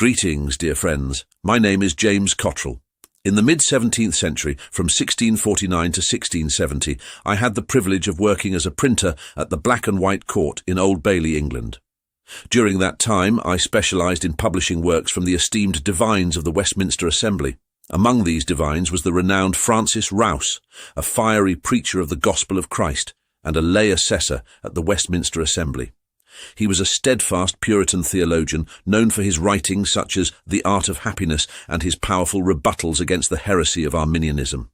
Greetings, dear friends. My name is James Cottrell. In the mid-17th century, from 1649 to 1670, I had the privilege of working as a printer at the Black and White Court in Old Bailey, England. During that time, I specialised in publishing works from the esteemed divines of the Westminster Assembly. Among these divines was the renowned Francis Rous, a fiery preacher of the gospel of Christ and a lay assessor at the Westminster Assembly. He was a steadfast Puritan theologian, known for his writings such as The Art of Happiness and his powerful rebuttals against the heresy of Arminianism.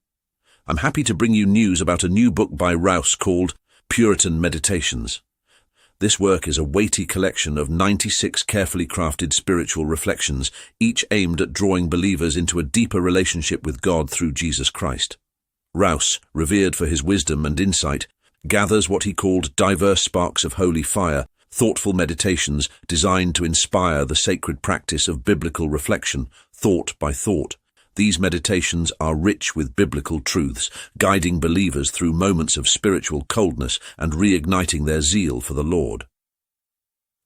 I'm happy to bring you news about a new book by Rous called Puritan Meditations. This work is a weighty collection of 96 carefully crafted spiritual reflections, each aimed at drawing believers into a deeper relationship with God through Jesus Christ. Rous, revered for his wisdom and insight, gathers what he called diverse sparks of holy fire, thoughtful meditations designed to inspire the sacred practice of biblical reflection, thought by thought. These meditations are rich with biblical truths, guiding believers through moments of spiritual coldness and reigniting their zeal for the Lord.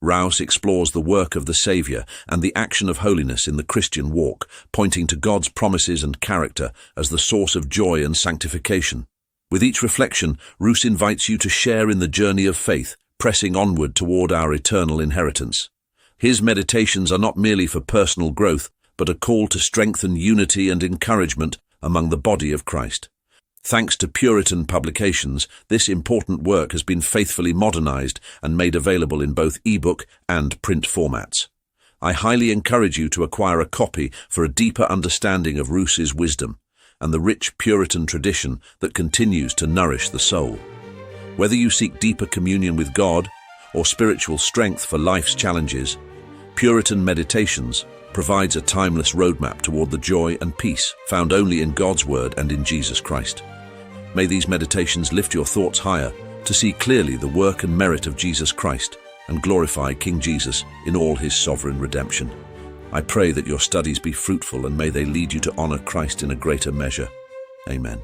Rous explores the work of the Saviour and the action of holiness in the Christian walk, pointing to God's promises and character as the source of joy and sanctification. With each reflection, Rous invites you to share in the journey of faith, pressing onward toward our eternal inheritance. His meditations are not merely for personal growth, but a call to strengthen unity and encouragement among the body of Christ. Thanks to Puritan publications, this important work has been faithfully modernized and made available in both ebook and print formats. I highly encourage you to acquire a copy for a deeper understanding of Rous's wisdom and the rich Puritan tradition that continues to nourish the soul. Whether you seek deeper communion with God or spiritual strength for life's challenges, Puritan Meditations provides a timeless roadmap toward the joy and peace found only in God's Word and in Jesus Christ. May these meditations lift your thoughts higher to see clearly the work and merit of Jesus Christ and glorify King Jesus in all his sovereign redemption. I pray that your studies be fruitful and may they lead you to honor Christ in a greater measure. Amen.